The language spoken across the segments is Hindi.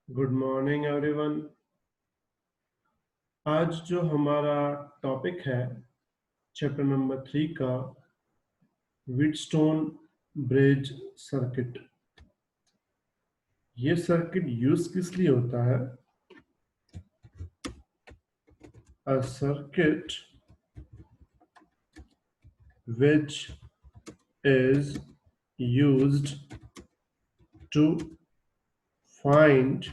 Good morning everyone. आज जो हमारा टॉपिक है चैप्टर नंबर 3 का व्हीटस्टोन ब्रिज सर्किट। ये सर्किट यूज किस लिए होता है? A circuit which is used to find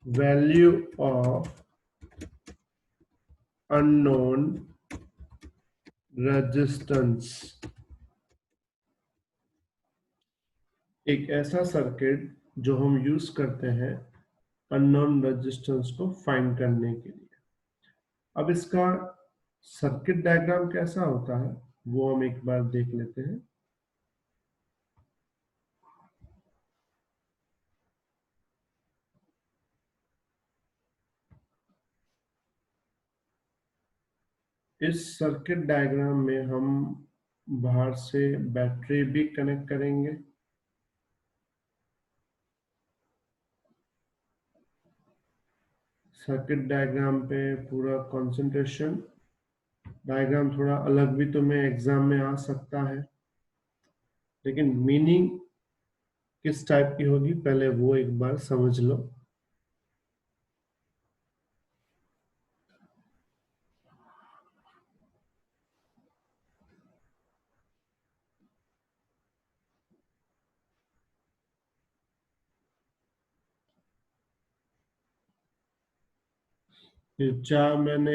value of unknown resistance। एक ऐसा सर्किट जो हम यूज करते हैं अननोन रेजिस्टेंस को फाइंड करने के लिए। अब इसका सर्किट डायग्राम कैसा होता है वो हम एक बार देख लेते हैं। इस सर्किट डायग्राम में हम बाहर से बैटरी भी कनेक्ट करेंगे। सर्किट डायग्राम पे पूरा कंसंट्रेशन। डायग्राम थोड़ा अलग भी तुम्हें एग्जाम में आ सकता है, लेकिन मीनिंग किस टाइप की होगी पहले वो एक बार समझ लो। ये चार मैंने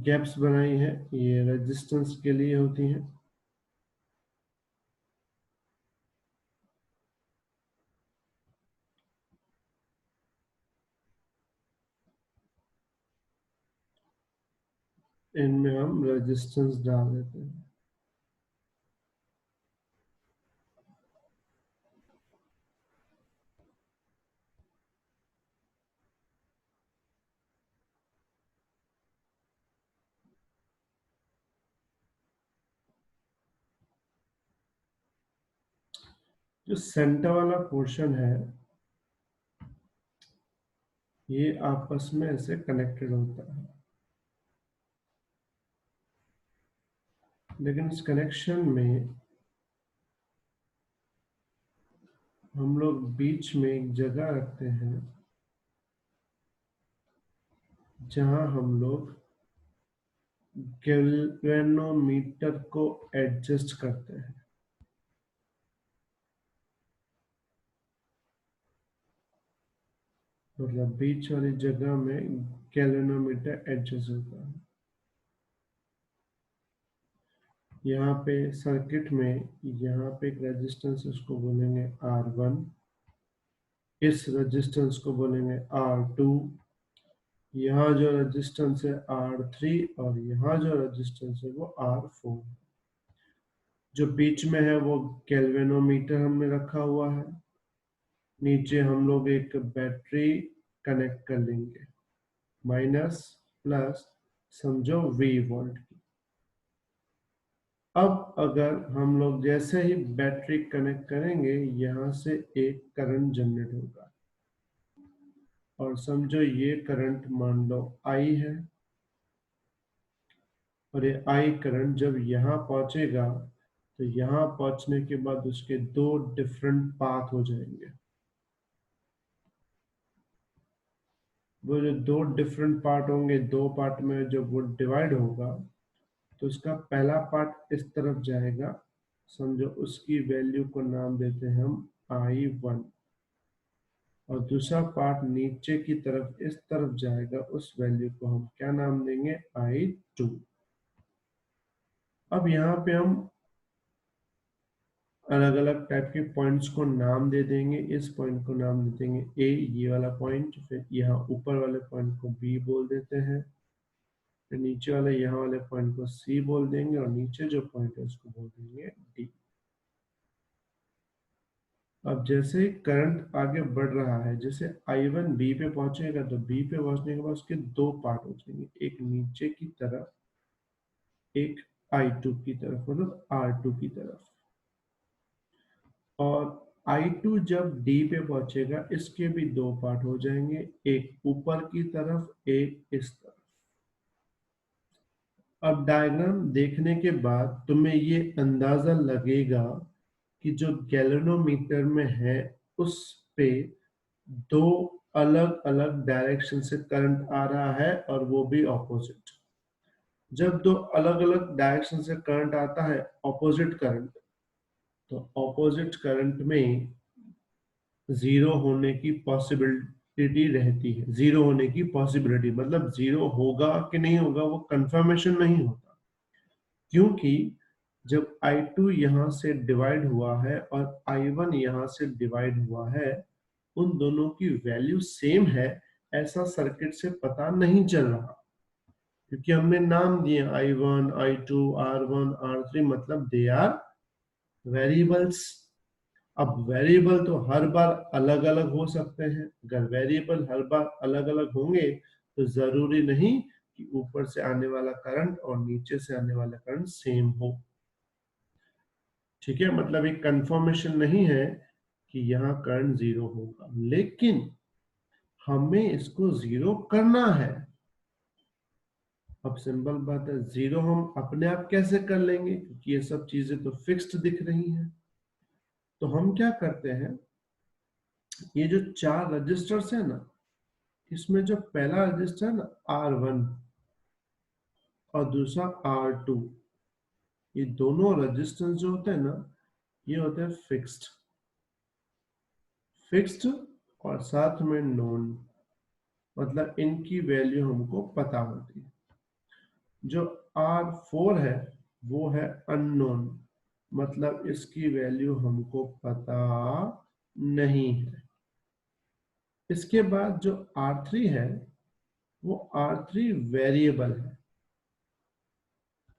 गैप्स बनाई है, ये रेजिस्टेंस के लिए होती हैं। इनमें हम रेजिस्टेंस डाल देते हैं। जो सेंटर वाला पोर्शन है ये आपस में ऐसे कनेक्टेड होता है, लेकिन इस कनेक्शन में हम लोग बीच में एक जगह रखते हैं जहां हम लोग गैल्वेनोमीटर को एडजस्ट करते हैं। मतलब बीच वाली जगह में गैल्वेनोमीटर एडजस्ट होता है। यहाँ पे सर्किट में यहाँ पे एक रेजिस्टेंस, उसको बोलेंगे R1। इस रेजिस्टेंस को बोलेंगे R2। यहाँ जो रेजिस्टेंस है R3 और यहाँ जो रेजिस्टेंस है वो R4। जो बीच में है वो गैल्वेनोमीटर हमने रखा हुआ है। नीचे हम लोग एक बैटरी कनेक्ट कर लेंगे, माइनस प्लस समझो V वोल्ट की। अब अगर हम लोग जैसे ही बैटरी कनेक्ट करेंगे यहाँ से एक करंट जनरेट होगा, और समझो ये करंट मान लो I है, और ये I करंट जब यहाँ पहुंचेगा तो यहाँ पहुंचने के बाद उसके दो डिफरेंट पाथ हो जाएंगे। वो जो दो डिफरेंट पार्ट होंगे, दो पार्ट में जब वो डिवाइड होगा तो उसका पहला पार्ट इस तरफ जाएगा, समझो उसकी वैल्यू को नाम देते हैं हम I1। और दूसरा पार्ट नीचे की तरफ इस तरफ जाएगा, उस वैल्यू को हम क्या नाम देंगे I2। अब यहाँ पे हम अलग अलग टाइप के पॉइंट्स को नाम दे देंगे। इस पॉइंट को नाम दे देंगे A, ये वाला पॉइंट। फिर यहाँ ऊपर वाले पॉइंट को B बोल देते हैं। फिर नीचे वाले यहाँ वाले पॉइंट को C बोल देंगे, और नीचे जो पॉइंट है उसको बोल देंगे D। अब जैसे ही करंट आगे बढ़ रहा है, जैसे I1 B पे पहुंचेगा तो B पे पहुंचने के बाद उसके दो पार्ट हो जाएंगे, एक नीचे की तरफ, एक I2 की तरफ, मतलब R2 की तरफ। और I2 जब D पे पहुंचेगा इसके भी दो पार्ट हो जाएंगे, एक ऊपर की तरफ, एक इस तरफ। अब डायग्राम देखने के बाद तुम्हें ये अंदाजा लगेगा कि जो गैल्वेनोमीटर में है उस पे दो अलग अलग डायरेक्शन से करंट आ रहा है और वो भी ऑपोजिट। जब दो अलग अलग डायरेक्शन से करंट आता है ऑपोजिट करंट, तो ऑपोजिट करंट में जीरो होने की पॉसिबिलिटी रहती है। जीरो होने की पॉसिबिलिटी मतलब जीरो होगा कि नहीं होगा वो कंफर्मेशन नहीं होता, क्योंकि जब I2 यहां से डिवाइड हुआ है और I1 यहां से डिवाइड हुआ है, उन दोनों की वैल्यू सेम है ऐसा सर्किट से पता नहीं चल रहा, क्योंकि हमने नाम दिए I1, I2, R1, R3, मतलब दे आर वेरिएबल्स। अब वेरिएबल तो हर बार अलग अलग हो सकते हैं। अगर वेरिएबल हर बार अलग अलग होंगे तो जरूरी नहीं कि ऊपर से आने वाला करंट और नीचे से आने वाला करंट सेम हो। ठीक है, मतलब एक कंफर्मेशन नहीं है कि यहाँ करंट जीरो होगा, लेकिन हमें इसको जीरो करना है। अब सिंपल बात है, जीरो हम अपने आप कैसे कर लेंगे, क्योंकि ये सब चीजें तो फिक्स्ड दिख रही हैं। तो हम क्या करते हैं, ये जो चार रजिस्टर्स है ना, इसमें जो पहला रजिस्टर है ना R1 और दूसरा R2, ये दोनों रजिस्टेंस जो होते हैं ना, ये होते हैं फिक्स्ड। फिक्स्ड और साथ में नोन, मतलब इनकी वैल्यू हमको पता होती है। जो R4 है वो है अननोन, मतलब इसकी वैल्यू हमको पता नहीं है। इसके बाद जो R3 है वो R3 वेरिएबल है।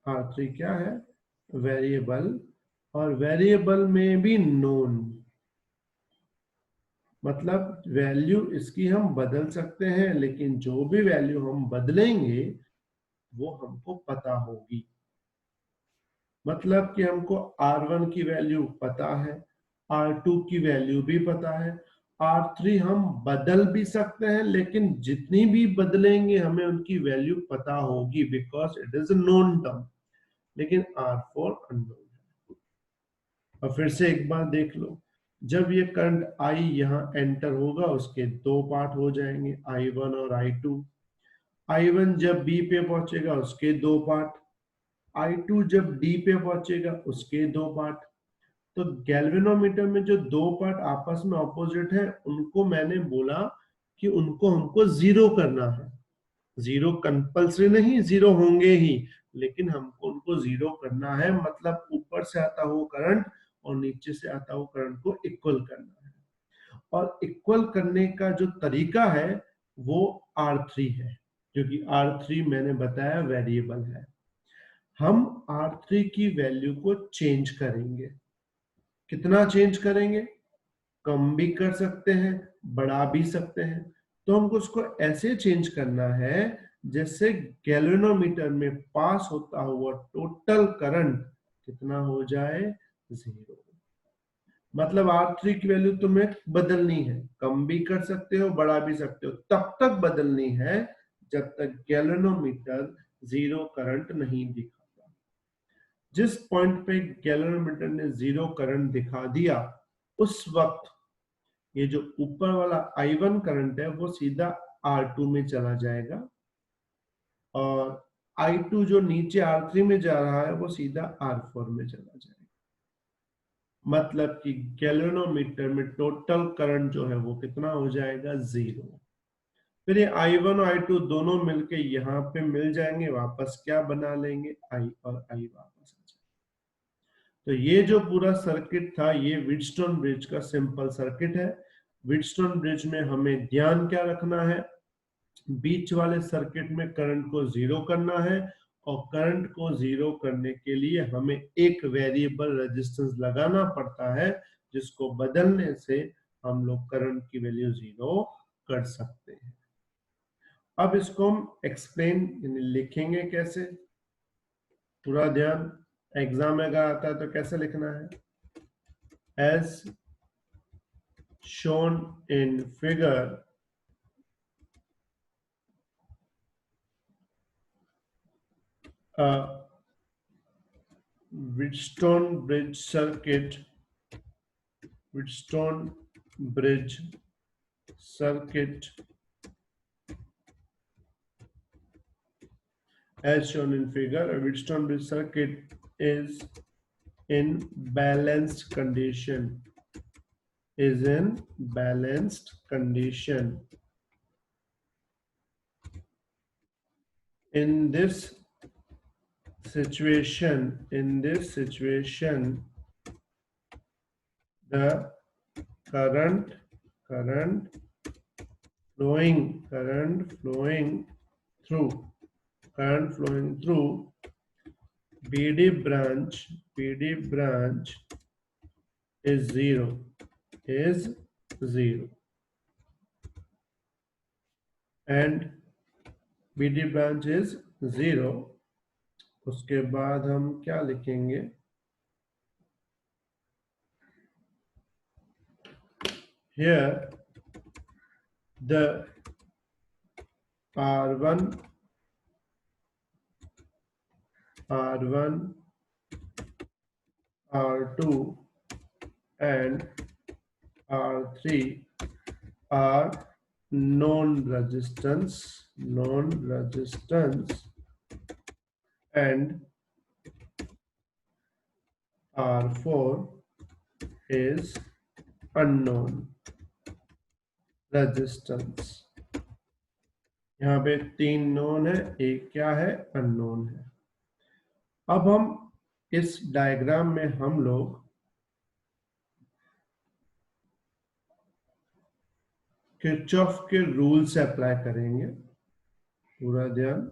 R3 क्या है, वेरिएबल, और वेरिएबल में भी नोन, मतलब वैल्यू इसकी हम बदल सकते हैं, लेकिन जो भी वैल्यू हम बदलेंगे वो हमको पता होगी। मतलब कि हमको R1 की वैल्यू पता है, R2 की वैल्यू भी पता है, R3 हम बदल भी सकते हैं, लेकिन जितनी भी बदलेंगे हमें उनकी वैल्यू पता होगी, because it is a known term. लेकिन R4 अननोन है। और फिर से एक बार देख लो, जब ये करंट I यहाँ एंटर होगा उसके दो पार्ट हो जाएंगे, I1 और I2। I1 जब B पे पहुंचेगा उसके दो पार्ट, I2 जब D पे पहुंचेगा उसके दो पार्ट। तो गैल्वेनोमीटर में जो दो पार्ट आपस में ऑपोजिट है उनको मैंने बोला कि उनको हमको जीरो करना है। जीरो कंपल्सरी नहीं, जीरो होंगे ही, लेकिन हमको उनको जीरो करना है, मतलब ऊपर से आता हुआ करंट और नीचे से आता हुआ करंट को इक्वल करना है। और इक्वल करने का जो तरीका है वो R3 है, क्योंकि R3 मैंने बताया वेरिएबल है। हम R3 की वैल्यू को चेंज करेंगे। कितना चेंज करेंगे, कम भी कर सकते हैं, बढ़ा भी सकते हैं। तो हमको उसको ऐसे चेंज करना है जैसे गैल्वेनोमीटर में पास होता हुआ टोटल करंट कितना हो जाए, जीरो। मतलब R3 की वैल्यू तुम्हें बदलनी है, कम भी कर सकते हो, बढ़ा भी सकते हो, तब तक बदलनी है जब तक गैल्वेनोमीटर जीरो करंट नहीं दिखाता। जिस पॉइंट पे गैल्वेनोमीटर ने जीरो करंट दिखा दिया, उस वक्त ये जो ऊपर वाला I1 करंट है वो सीधा R2 में चला जाएगा, और I2 जो नीचे R3 में जा रहा है वो सीधा R4 में चला जाएगा। मतलब कि गैल्वेनोमीटर में टोटल करंट जो है वो कितना हो जाएगा, जीरो। फिर ये I1 और I2 दोनों मिलके यहाँ पे मिल जाएंगे, वापस क्या बना लेंगे, I और I वापस आ जाएंगे। तो ये जो पूरा सर्किट था ये व्हीटस्टोन ब्रिज का सिंपल सर्किट है। व्हीटस्टोन ब्रिज में हमें ध्यान क्या रखना है, बीच वाले सर्किट में करंट को जीरो करना है, और करंट को जीरो करने के लिए हमें एक वेरिएबल रेजिस्टेंस लगाना पड़ता है, जिसको बदलने से हम लोग करंट की वैल्यू जीरो कर सकते हैं। अब इसको हम एक्सप्लेन लिखेंगे कैसे, पूरा ध्यान। एग्जाम में अगर आता है तो कैसे लिखना है, as shown in figure a Wheatstone bridge circuit Wheatstone bridge circuit as shown in figure. A Wheatstone bridge circuit is in balanced condition. In this situation, the current flowing through BD branch is zero, and BD branch is zero. उसके बाद हम क्या लिखेंगे? Here the R1, R2 and R3 are known resistance, and R4 is unknown resistance. यहाँ पे 3 नोन है, एक क्या है? अननोन है। अब हम इस डायग्राम में हम लोग किरचॉफ के रूल से अप्लाई करेंगे। पूरा ध्यान।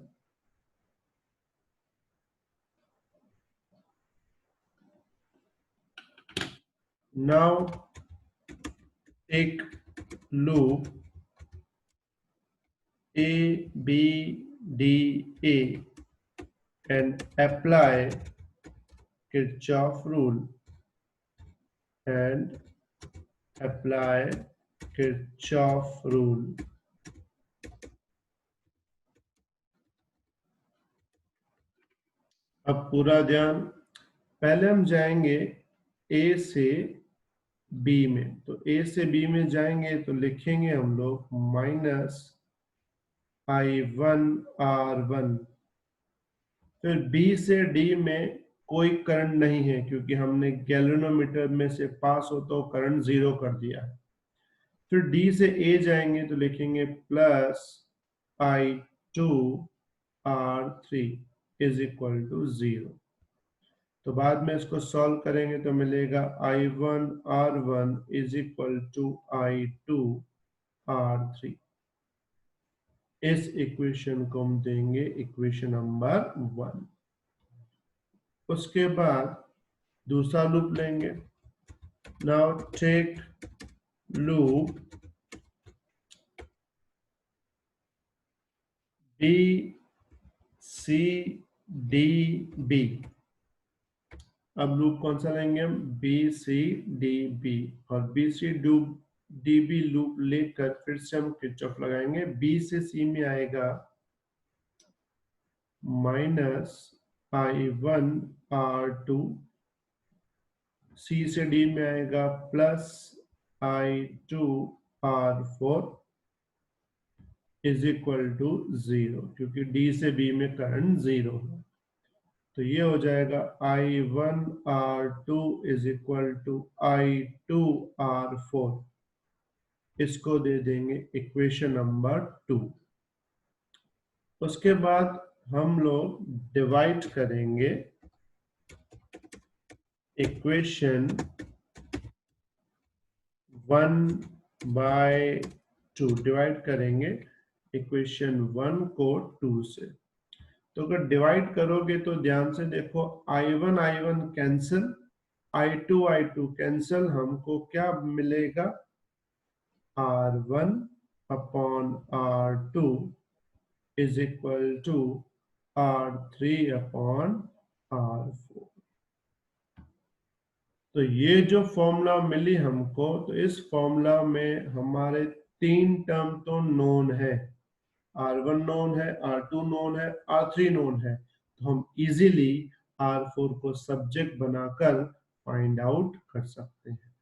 Now take loop A, B, D, A and apply Kirchhoff rule अब पूरा ध्यान। पहले हम जाएंगे A से B में, तो A से B में जाएंगे तो लिखेंगे हम लोग -I1R1। फिर B से D में कोई करंट नहीं है क्योंकि हमने गैल्वेनोमीटर में से पास होता हुआ करंट जीरो कर दिया है। फिर D से A जाएंगे तो लिखेंगे +I2R3 इज इक्वल टू 0। तो बाद में इसको सॉल्व करेंगे तो मिलेगा I1R1 is equal to I2R3। इस इक्वेशन को हम देंगे इक्वेशन नंबर 1। उसके बाद दूसरा लूप लेंगे। Now take loop BCDB। अब लूप कौन सा लेंगे हम? BCDB। और BCDB लूप लेकर फिर से हम किरचॉफ लगाएंगे। B से C में आएगा -I1R2, C से D में आएगा +I2R4 इज इक्वल टू 0, क्योंकि D से B में करंट 0 है। तो ये हो जाएगा I1R2 is equal to I2R4। इसको दे देंगे इक्वेशन नंबर 2। उसके बाद हम लोग डिवाइड करेंगे इक्वेशन 1/2। डिवाइड करेंगे इक्वेशन 1 को 2 से। तो अगर डिवाइड करोगे तो ध्यान से देखो, I1 कैंसिल, I2 कैंसिल, हमको क्या मिलेगा? R1/R2 is equal to R3/R4। तो ये जो फॉर्मूला मिली हमको, तो इस फॉर्मूला में हमारे 3 टर्म तो नोन है, R1 नोन है, R2 नोन है, R3 नोन है। तो हम इजीली R4 को सब्जेक्ट बनाकर फाइंड आउट कर सकते हैं।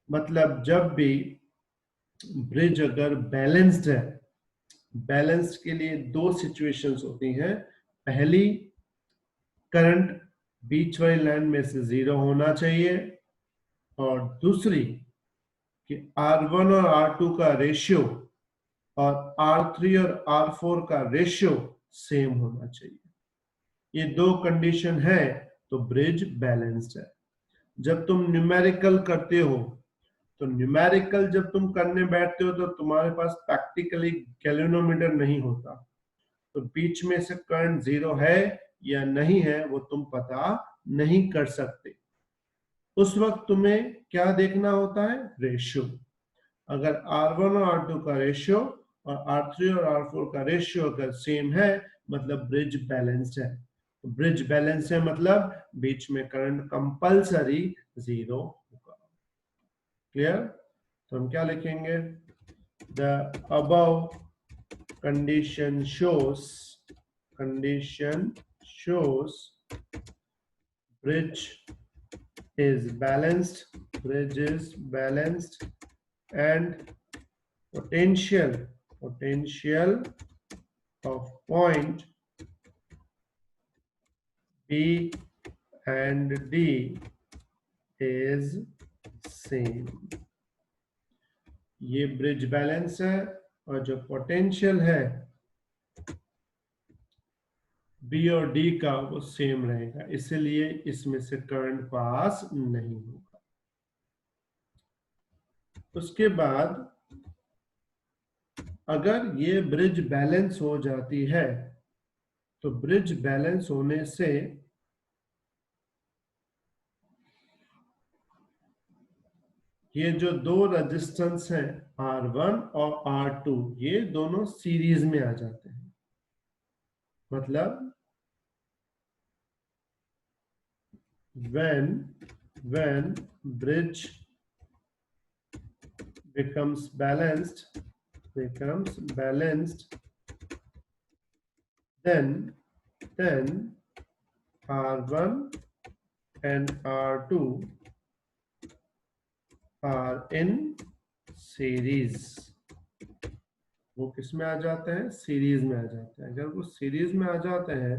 मतलब जब भी ब्रिज अगर बैलेंस्ड है, बैलेंस्ड के लिए 2 सिचुएशंस होती हैं। पहली, करंट बीच वाली लाइन में से 0 होना चाहिए, और दूसरी कि R1 और R2 का रेशियो और R3 और R4 का रेशियो सेम होना चाहिए। ये 2 कंडीशन है तो ब्रिज बैलेंस्ड है। जब तुम न्यूमेरिकल करते हो, तो न्यूमेरिकल जब तुम करने बैठते हो तो तुम्हारे पास प्रैक्टिकली गैल्वेनोमीटर नहीं होता, तो बीच में से करंट 0 है या नहीं है वो तुम पता नहीं कर सकते। उस वक्त तुम्हें क्या देखना होता है? रेशियो। अगर R1 और R2 का रेशियो और R3 और R4 का रेशियो अगर सेम है, मतलब ब्रिज बैलेंस्ड है। तो ब्रिज बैलेंस है मतलब बीच में करंट कंपलसरी 0 होगा। क्लियर? तो हम क्या लिखेंगे? The above condition shows bridge is balanced and potential of point B and D is same। ये ब्रिज बैलेंस है और जो पोटेंशियल है बी और डी का वो सेम रहेगा, इसलिए इसमें से करंट पास नहीं होगा। उसके बाद अगर ये ब्रिज बैलेंस हो जाती है, तो ब्रिज बैलेंस होने से ये जो 2 रेजिस्टेंस हैं R1 और R2, ये दोनों सीरीज में आ जाते हैं। मतलब when bridge becomes balanced, then R1 and R2 are in series। वो किस में आ जाते हैं? सीरीज में आ जाते हैं। अगर वो सीरीज में आ जाते हैं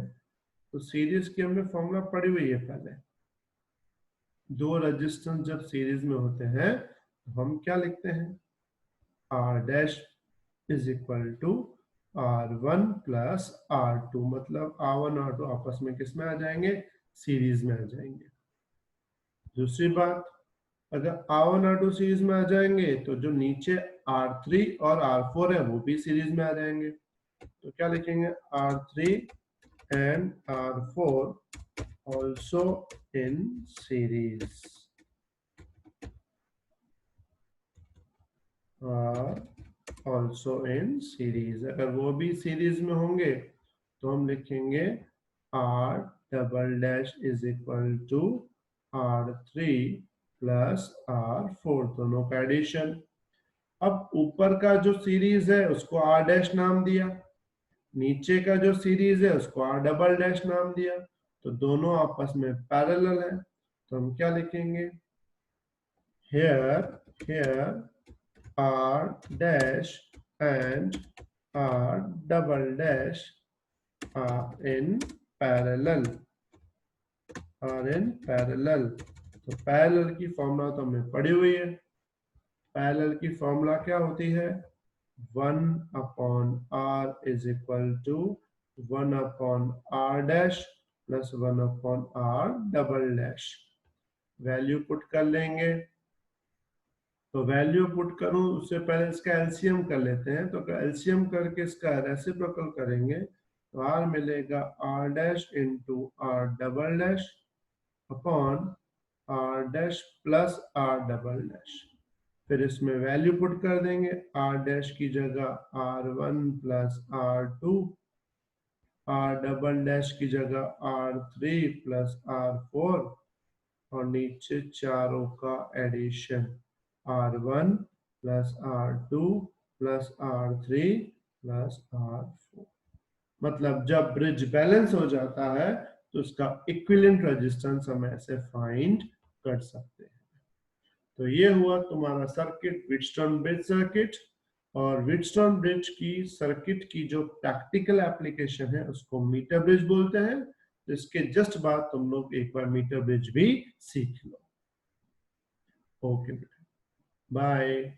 तो सीरीज की हमने फॉर्मूला पढ़ी हुई है पहले। 2 रेजिस्टेंस जब सीरीज में होते हैं तो हम क्या लिखते हैं? R dash is equal to R1 plus R2। मतलब R1 R2 आपस में किस में आ जाएंगे? सीरीज में आ जाएंगे। दूसरी बात, अगर R1 R2 सीरीज में आ जाएंगे तो जो नीचे R3 और R4 है वो भी सीरीज में आ जाएंगे। तो क्या लिखेंगे? R3 and R4 also in series, are also in series। अगर वो भी सीरीज में होंगे तो हम लिखेंगे R double dash is equal to R3 plus R4, दोनों का एडिशन। अब ऊपर का जो सीरीज है उसको R डैश नाम दिया, नीचे का जो सीरीज है उसको R डबल डैश नाम दिया, तो दोनों आपस में पैरेलल है। तो हम क्या लिखेंगे? here R dash and R double dash are in parallel, तो पैरेलल की फॉर्मूला तो हमने पढ़ी हुई है। पैरेलल की फॉर्मूला क्या होती है? 1/r is equal to 1/r dash plus 1/r double dash. Value put कर लेंगे। तो वैल्यू पुट करूं उससे पहले इसका एलसीएम कर लेते हैं। तो एलसीएम करके इसका रेसिप्रोकल करेंगे तो r मिलेगा r dash into r double dash upon r dash plus r double dash. फिर इसमें वैल्यू पुट कर देंगे, r डैश की जगह r1 plus r2, r double dash की जगह r3 प्लस r4 और नीचे चारों का addition R1 plus R2 plus R3 plus R4। मतलब जब ब्रिज बैलेंस हो जाता है तो उसका इक्विवेलेंट रेजिस्टेंस हम ऐसे फाइंड कर सकते हैं। तो ये हुआ तुम्हारा सर्किट, व्हीटस्टोन ब्रिज सर्किट। और व्हीटस्टोन ब्रिज की सर्किट की जो प्रैक्टिकल एप्लीकेशन है उसको मीटर ब्रिज बोलते हैं। तो इसके जस्ट बाद तुम लोग एक बार मीटर ब्रिज भी सीख लो। Okay, bye.